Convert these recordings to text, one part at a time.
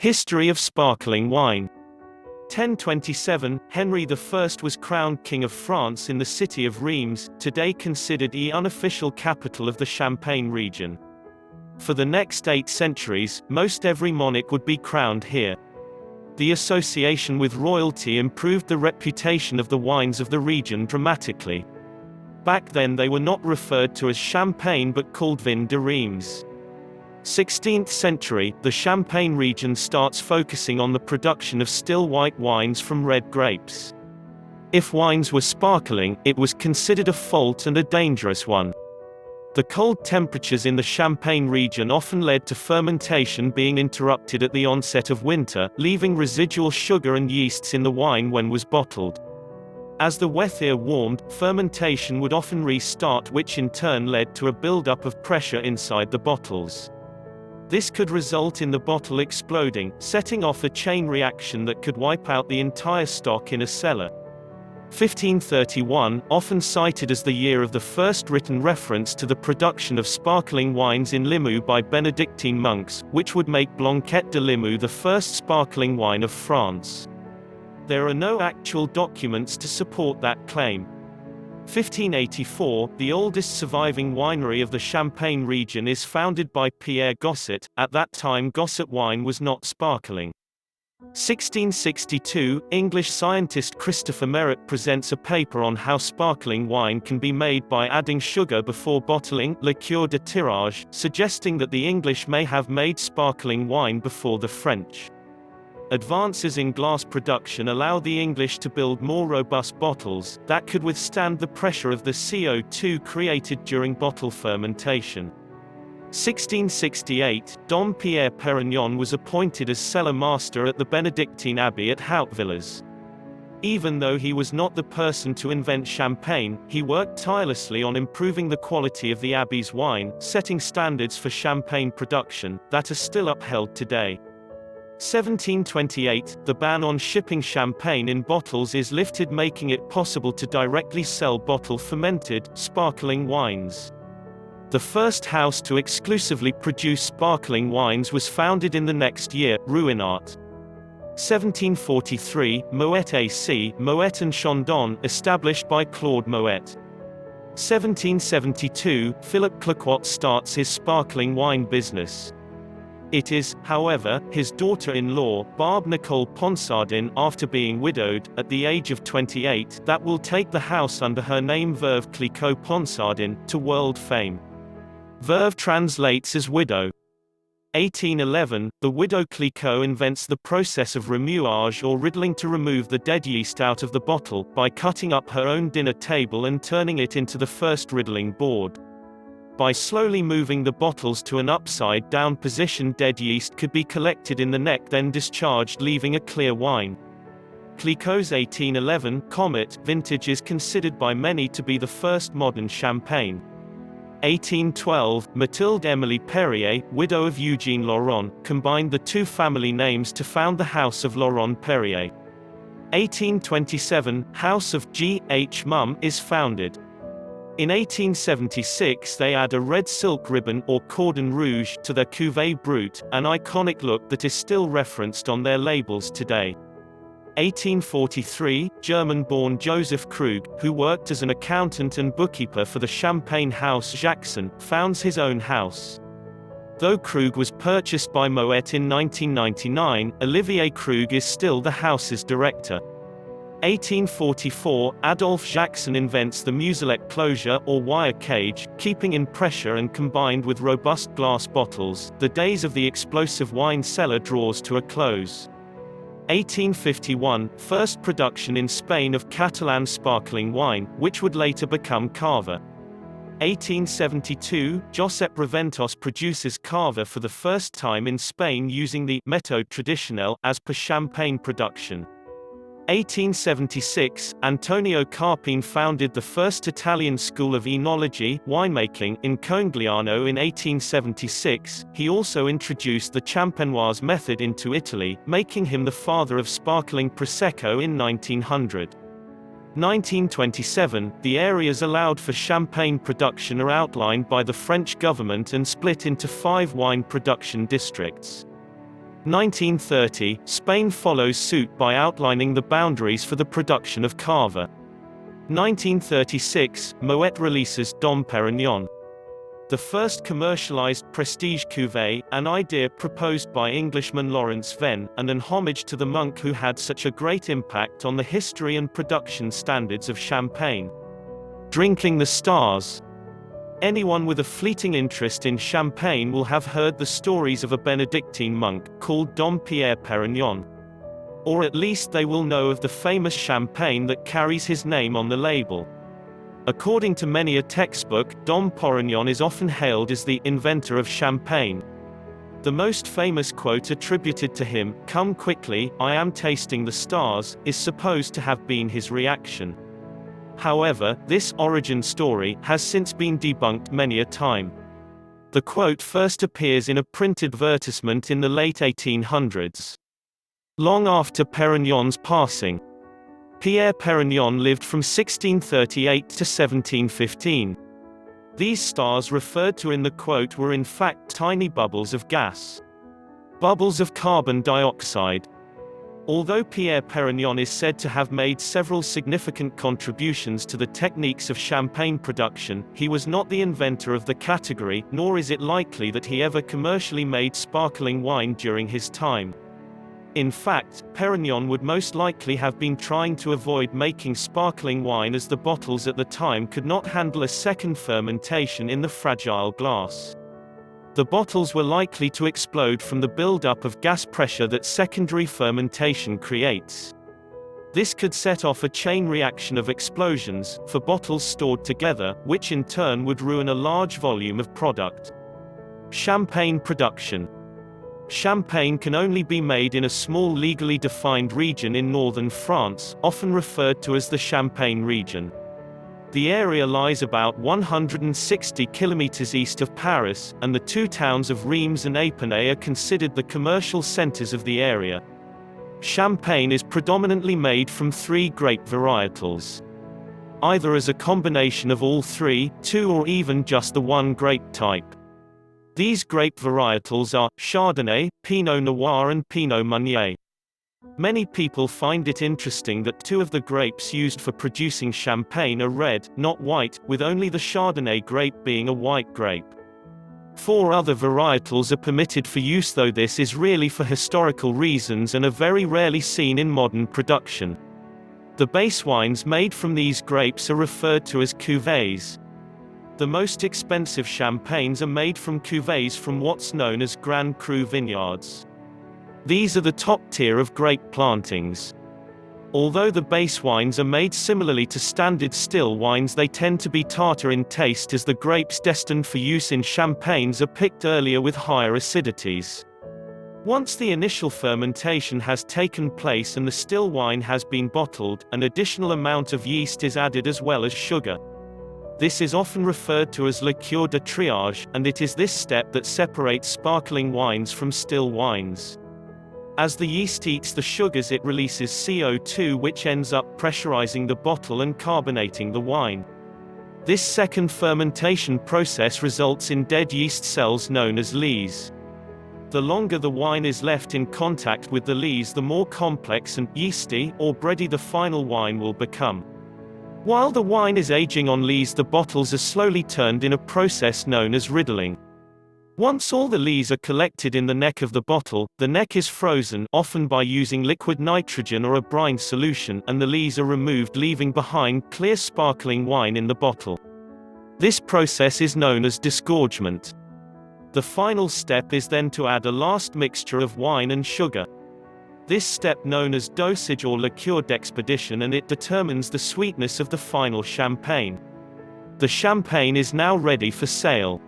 History of sparkling wine. 1027, Henry I was crowned King of France in the city of Reims, today considered the unofficial capital of the Champagne region. For the next 8 centuries, most every monarch would be crowned here. The association with royalty improved the reputation of the wines of the region dramatically. Back then they were not referred to as Champagne but called Vin de Reims. 16th century, the Champagne region starts focusing on the production of still white wines from red grapes. If wines were sparkling, it was considered a fault and a dangerous one. The cold temperatures in the Champagne region often led to fermentation being interrupted at the onset of winter, leaving residual sugar and yeasts in the wine when was bottled. As the wethear warmed, fermentation would often restart, which in turn led to a buildup of pressure inside the bottles. This could result in the bottle exploding, setting off a chain reaction that could wipe out the entire stock in a cellar. 1531, often cited as the year of the first written reference to the production of sparkling wines in Limoux by Benedictine monks, which would make Blanquette de Limoux the first sparkling wine of France. There are no actual documents to support that claim. 1584, the oldest surviving winery of the Champagne region is founded by Pierre Gosset. At that time Gosset wine was not sparkling. 1662, English scientist Christopher Merritt presents a paper on how sparkling wine can be made by adding sugar before bottling, liqueur de tirage, suggesting that the English may have made sparkling wine before the French. Advances in glass production allow the English to build more robust bottles that could withstand the pressure of the CO2 created during bottle fermentation. 1668, Dom Pierre Perignon was appointed as cellar master at the Benedictine Abbey at Hautevillers. Even though he was not the person to invent champagne, he worked tirelessly on improving the quality of the abbey's wine, setting standards for champagne production that are still upheld today. 1728, the ban on shipping champagne in bottles is lifted, making it possible to directly sell bottle-fermented, sparkling wines. The first house to exclusively produce sparkling wines was founded in the next year, Ruinart. 1743, Moet AC, Moet and Chandon, established by Claude Moet. 1772, Philip Clerquot starts his sparkling wine business. It is, however, his daughter-in-law, Barbe Nicole Ponsardin, after being widowed, at the age of 28, that will take the house under her name Veuve Clicquot Ponsardin, to world fame. Veuve translates as widow. 1811, the widow Clicquot invents the process of remuage or riddling to remove the dead yeast out of the bottle, by cutting up her own dinner table and turning it into the first riddling board. By slowly moving the bottles to an upside-down position, dead yeast could be collected in the neck, then discharged, leaving a clear wine. Clicquot's 1811 Comet vintage is considered by many to be the first modern champagne. 1812, Mathilde Émilie Perrier, widow of Eugène Laurent, combined the two family names to found the House of Laurent Perrier. 1827, House of G. H. Mumm is founded. In 1876 they add a red silk ribbon, or cordon rouge, to their Cuvée Brut, an iconic look that is still referenced on their labels today. 1843, German-born Joseph Krug, who worked as an accountant and bookkeeper for the Champagne house Jackson, founds his own house. Though Krug was purchased by Moet in 1999, Olivier Krug is still the house's director. 1844, Adolphe Jackson invents the muselet closure, or wire cage, keeping in pressure and combined with robust glass bottles. The days of the explosive wine cellar draws to a close. 1851, first production in Spain of Catalan sparkling wine, which would later become cava. 1872, Josep Raventós produces cava for the first time in Spain using the méthode traditionnelle as per champagne production. 1876, Antonio Carpine founded the first Italian school of enology, winemaking, in Conegliano in 1876. He also introduced the Champenoise method into Italy, making him the father of sparkling prosecco in 1900. 1927, the areas allowed for champagne production are outlined by the French government and split into 5 wine production districts. 1930, Spain follows suit by outlining the boundaries for the production of cava. 1936, Moet releases Dom Perignon, the first commercialized prestige cuvée, an idea proposed by Englishman Lawrence Venn, and an homage to the monk who had such a great impact on the history and production standards of champagne. Drinking the stars. Anyone with a fleeting interest in champagne will have heard the stories of a Benedictine monk, called Dom Pierre Perignon. Or at least they will know of the famous champagne that carries his name on the label. According to many a textbook, Dom Perignon is often hailed as the inventor of champagne. The most famous quote attributed to him, "Come quickly, I am tasting the stars," is supposed to have been his reaction. However, this origin story has since been debunked many a time. The quote first appears in a print advertisement in the late 1800s. Long after Perignon's passing, Pierre Perignon lived from 1638 to 1715. These stars referred to in the quote were in fact tiny bubbles of gas. Bubbles of carbon dioxide. Although Pierre Perignon is said to have made several significant contributions to the techniques of champagne production, he was not the inventor of the category, nor is it likely that he ever commercially made sparkling wine during his time. In fact, Perignon would most likely have been trying to avoid making sparkling wine as the bottles at the time could not handle a second fermentation in the fragile glass. The bottles were likely to explode from the build-up of gas pressure that secondary fermentation creates. This could set off a chain reaction of explosions, for bottles stored together, which in turn would ruin a large volume of product. Champagne production. Champagne can only be made in a small legally defined region in northern France, often referred to as the Champagne region. The area lies about 160 kilometers east of Paris, and the two towns of Reims and Épinay are considered the commercial centers of the area. Champagne is predominantly made from three grape varietals. Either as a combination of all three, two or even just the one grape type. These grape varietals are Chardonnay, Pinot Noir and Pinot Meunier. Many people find it interesting that two of the grapes used for producing champagne are red, not white, with only the Chardonnay grape being a white grape. 4 other varietals are permitted for use, though this is really for historical reasons and are very rarely seen in modern production. The base wines made from these grapes are referred to as cuvées. The most expensive champagnes are made from cuvées from what's known as Grand Cru vineyards. These are the top tier of grape plantings. Although the base wines are made similarly to standard still wines, they tend to be tartar in taste as the grapes destined for use in champagnes are picked earlier with higher acidities. Once the initial fermentation has taken place and the still wine has been bottled, an additional amount of yeast is added as well as sugar. This is often referred to as liqueur de triage, and it is this step that separates sparkling wines from still wines. As the yeast eats the sugars, it releases CO2, which ends up pressurizing the bottle and carbonating the wine. This second fermentation process results in dead yeast cells known as lees. The longer the wine is left in contact with the lees, the more complex and yeasty or bready the final wine will become. While the wine is aging on lees, the bottles are slowly turned in a process known as riddling. Once all the lees are collected in the neck of the bottle, the neck is frozen, often by using liquid nitrogen or a brine solution, and the lees are removed, leaving behind clear sparkling wine in the bottle. This process is known as disgorgement. The final step is then to add a last mixture of wine and sugar. This step known as dosage or liqueur d'expedition, and it determines the sweetness of the final champagne. The champagne is now ready for sale.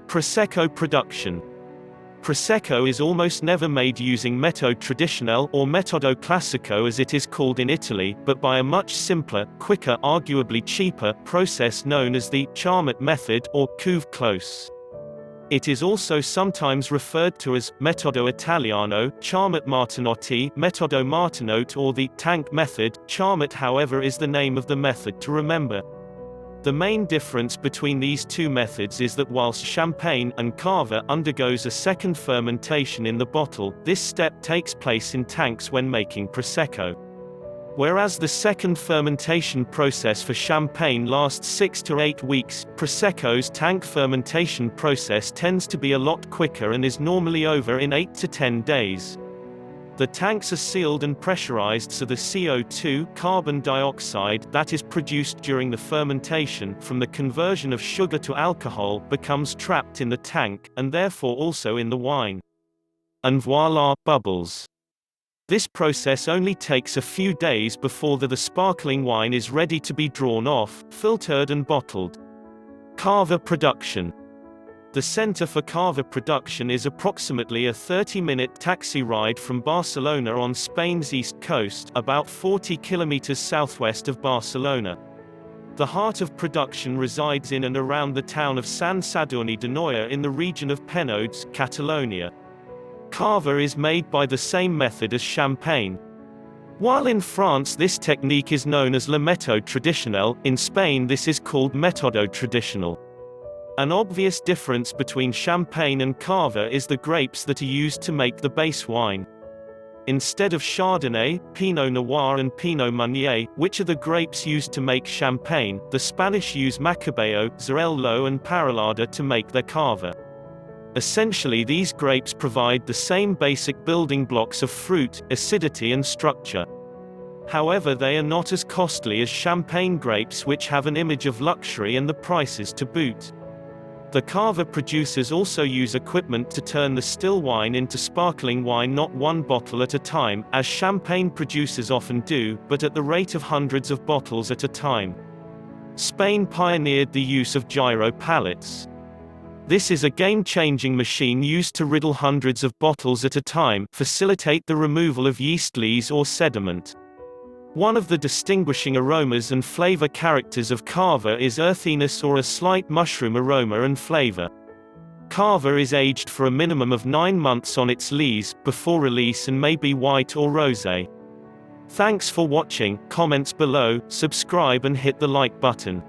Prosecco production. Prosecco is almost never made using méthode traditionnelle or metodo classico as it is called in Italy, but by a much simpler, quicker, arguably cheaper, process known as the Charmat method or cuve close. It is also sometimes referred to as metodo italiano, Charmat Martinotti, metodo Martinote, or the tank method. Charmat, however, is the name of the method to remember. The main difference between these two methods is that whilst champagne and cava undergoes a second fermentation in the bottle, this step takes place in tanks when making prosecco. Whereas the second fermentation process for champagne lasts 6 to 8 weeks, prosecco's tank fermentation process tends to be a lot quicker and is normally over in 8 to 10 days. The tanks are sealed and pressurized so the CO2 carbon dioxide that is produced during the fermentation from the conversion of sugar to alcohol becomes trapped in the tank, and therefore also in the wine. And voila, bubbles. This process only takes a few days before the sparkling wine is ready to be drawn off, filtered and bottled. Carver Production. The center for Carver Production is approximately a 30-minute taxi ride from Barcelona on Spain's east coast, about 40 kilometers southwest of Barcelona. The heart of production resides in and around the town of Sant Sadurní d'Anoia in the region of Penedès, Catalonia. Cava is made by the same method as champagne. While in France this technique is known as la méthode traditionnelle, in Spain this is called método tradicional. An obvious difference between champagne and cava is the grapes that are used to make the base wine. Instead of Chardonnay, Pinot Noir and Pinot Meunier, which are the grapes used to make champagne, the Spanish use Macabeo, Xarel-Lo and Parellada to make their cava. Essentially these grapes provide the same basic building blocks of fruit, acidity and structure. However, they are not as costly as champagne grapes, which have an image of luxury and the prices to boot. The cava producers also use equipment to turn the still wine into sparkling wine, not one bottle at a time, as champagne producers often do, but at the rate of hundreds of bottles at a time. Spain pioneered the use of gyro pallets. This is a game-changing machine used to riddle hundreds of bottles at a time, facilitate the removal of yeast lees or sediment. One of the distinguishing aromas and flavor characters of cava is earthiness or a slight mushroom aroma and flavor. Cava is aged for a minimum of 9 months on its lees, before release, and may be white or rosé. Thanks for watching, comments below, subscribe and hit the like button.